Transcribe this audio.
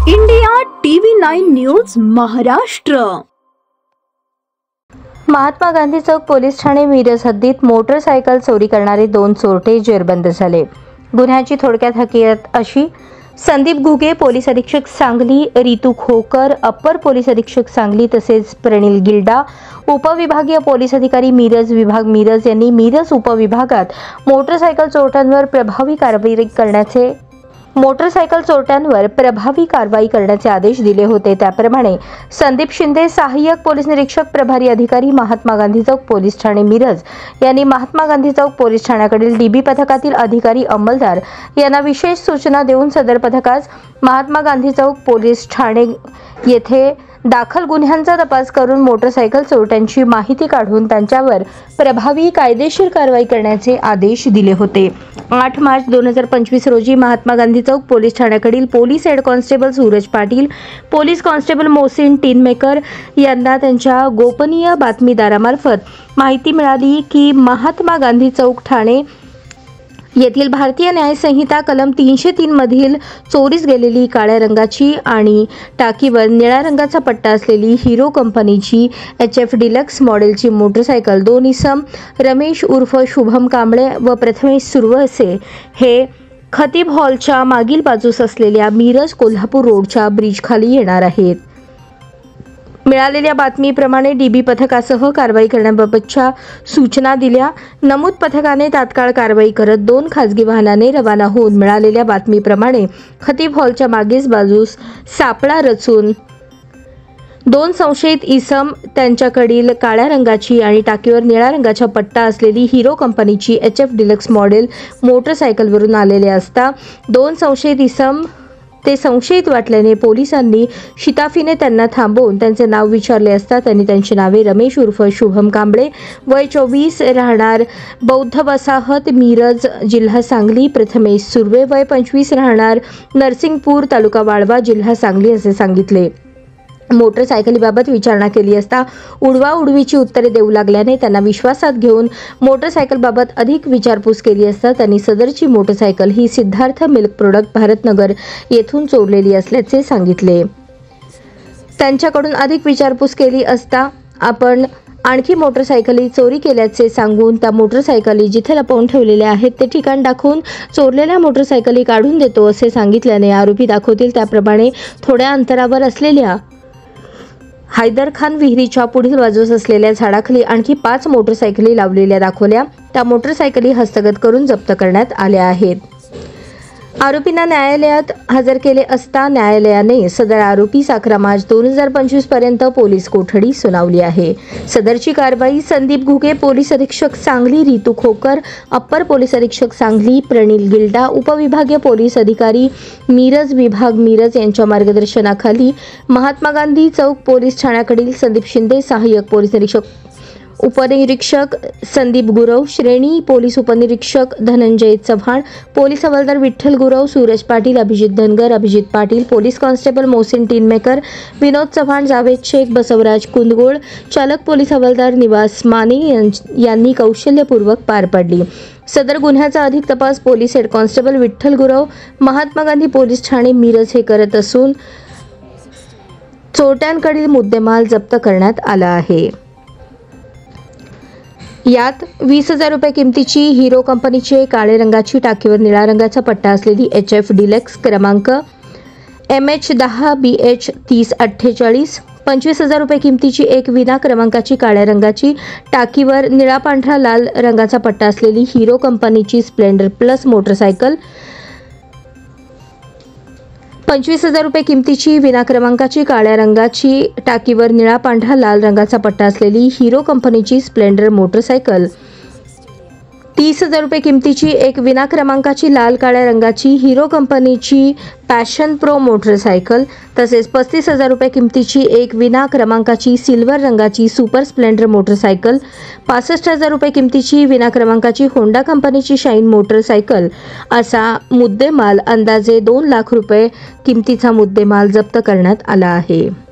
India TV 9 news Maharashtra. Mahatma Gandhi Chowk police ठाणे मिरज हद्दीत motorcycle चोरी करणारे 2 चोरटे जेरबंद झाले। गुन्ह्याची थोडक्यात हकीकत अशी: संदीप घुगे पोलीस अधीक्षक सांगली, रितू खोकर अप्पर पोलीस अधीक्षक सांगली तसेच प्रणिल गिल्डा उपविभागीय पोलीस अधिकारी मिरज विभाग मिरज यांनी मिरज उपविभागात मोटरसायकल चोरट्यांवर प्रभावी कारवाई करण्याचे आदेश दिले होते। त्याप्रमाणे संदीप शिंदे सहाय्यक पोलीस निरीक्षक प्रभारी अधिकारी महात्मा गांधी चौक पोलीस ठाणे मिरज यांनी महात्मा गांधी चौक पोलीस ठाण्याकडील डीबी पथकातील अधिकारी अंमलदार यांना विशेष सूचना देऊन सदर पथकास महात्मा गांधी चौक पोलीस ठाणे येथे दाखल गुन्ह्यांचा तपास करून मोटरसायकल चोरट्यांची माहिती काढून त्यांच्यावर प्रभावी कायदेशीर कारवाई करण्याचे आदेश दिले होते। 8 मार्च 2025 रोजी महात्मा गांधी चौक पोलीस ठाण्याकडील police head constable Suraj Patil, police constable Mohsin Tinmaker यांना त्यांच्या गोपनीय बातमीदारामार्फत माहिती मिळाली की महात्मा गांधी चौक ठाणे येथील भारतीय न्याय संहिता कलम 303 मधील चोरीस गेलेली काळ्या रंगाची आणि टाकीवर निळ्या रंगाचा पट्टा असलेली हिरो कंपनीची HF डिलक्स मॉडेलची मोटरसायकल 2 इसम रमेश उर्फ शुभम कांबळे व प्रथमेश सुरवसे हे खतीब हॉलच्या मागील बाजूस असलेल्या मिरज कोल्हापूर रोडच्या ब्रिज खाली येणार आहेत। मिळालेल्या बातमीप्रमाणे डीबी पथकासह कारवाई करण्याबाबतच्या सूचना दिल्या। नमूद पथकाने तात्काळ कारवाई करत 2 खासगी वाहनाने रवाना होऊन मिळालेल्या बातमीप्रमाणे खतीब हॉलच्या मागील बाजूस सापळा रचून 2 संशयित इसम त्यांच्याकडील काळ्या रंगाची आणि टाकीवर निळ्या रंगाचा पट्टा असलेली हिरो कंपनीची HF डिलक्स मॉडेल मोटरसायकलवरून आलेले असता 2 संशयित इसम ते संशयित वाटल्याने पोलिसांनी शिताफीने त्यांना थांबवून त्यांचे नाव विचारले असता त्यांनी त्यांची नावे रमेश उर्फ शुभम कांबळे वय 24 राहणार बौद्ध वसाहत मिरज जिल्हा सांगली, प्रथमेश सुर्वे वय 25 राहणार नरसिंगपूर तालुका वाळवा जिल्हा सांगली असे सांगितले। मोटरसायकलीबाबत विचारणा केली असता उडवाउडवीची उत्तरे देऊ लागल्याने त्यांना विश्वासात घेऊन मोटरसायकलबाबत अधिक विचारपूस केली असता त्यांनी सदरची मोटरसायकल ही सिद्धार्थ मिल्क प्रोडक्ट भारतनगर येथून चोरलेली असल्याचे सांगितले। त्यांच्याकडून अधिक विचारपूस केली असता आपण आणखी मोटरसायकली चोरी केल्याचे सांगून त्या मोटरसायकली जिथे लपवून ठेवलेल्या आहेत ते ठिकाण दाखवून चोरलेल्या मोटरसायकली काढून देतो असे सांगितल्याने आरोपी दाखवतील त्याप्रमाणे थोड्या अंतरावर असलेल्या हैदर खान विहिरीच्या पुढील बाजूस असलेल्या झाडाखाली आणखी 5 मोटरसायकली लावलेल्या दाखवल्या। त्या मोटरसायकली हस्तगत करून जप्त करण्यात आल्या आहेत। आरोपींना न्यायालयात हजर केले असता न्यायालयाने सदर आरोपी 11 मार्च 2025 पर्यंत पोलीस कोठडी सुनावली आहे। सदरची कारवाई संदीप घुगे पोलीस अधीक्षक सांगली, रितू खोकर अप्पर पोलीस अधीक्षक सांगली, प्रणिल गिल्डा उपविभागीय पोलीस अधिकारी मिरज विभाग मिरज यांच्या मार्गदर्शनाखाली महात्मा गांधी चौक पोलीस ठाण्याकडील संदीप शिंदे सहाय्यक पोलीस निरीक्षक उपनिरीक्षक संदीप गुरव, श्रेणी पोलीस उपनिरीक्षक धनंजय चव्हाण, पोलीस हवालदार विठ्ठल गुरव, सूरज पाटील, अभिजित धनगर, अभिजित पाटील, पोलीस कॉन्स्टेबल मोहसिन टिनमेकर, विनोद चव्हाण, जावेद शेख, बसवराज कुंदगोळ, चालक पोलीस हवालदार निवास माने यांनी कौशल्यपूर्वक पार पाडली। सदर गुन्ह्याचा अधिक तपास police head constable Vitthal Gurav, Mahatma Gandhi police ठाणे मिरज हे करत असून चोरट्यांकडील मुद्देमाल जप्त करण्यात आला आहे। यात 20,000 रुपये किमतीची हिरो कंपनीचे काळे रंगाची टाकीवर निळा रंगाचा पट्टा असलेली HF डिलक्स क्रमांक MH10BH 3048, 25,000 रुपये किमतीची एक विना क्रमांकाची काळ्या रंगाची टाकीवर निळा पांढरा लाल रंगाचा पट्टा असलेली हिरो कंपनीची स्प्लेंडर प्लस मोटरसायकल, 25,000 रुपये किमतीची विना क्रमांकाची काळ्या रंगाची टाकीवर निळा पांढरा लाल रंगाचा पट्टा असलेली हिरो कंपनीची स्प्लेंडर मोटरसायकल, 30,000 रुपये किमतीची एक विना क्रमांकाची लाल काळ्या रंगाची हिरो कंपनीची पॅशन प्रो मोटरसायकल तसेच 35,000 रुपये किमतीची एक विना क्रमांकाची सिल्वर रंगाची सुपर स्प्लेंडर मोटरसायकल, 65,000 रुपये किमतीची विना क्रमांकाची होंडा कंपनीची शाईन मोटरसायकल असा मुद्देमाल अंदाजे 2 लाख रुपये किमतीचा मुद्देमाल जप्त करण्यात आला आहे।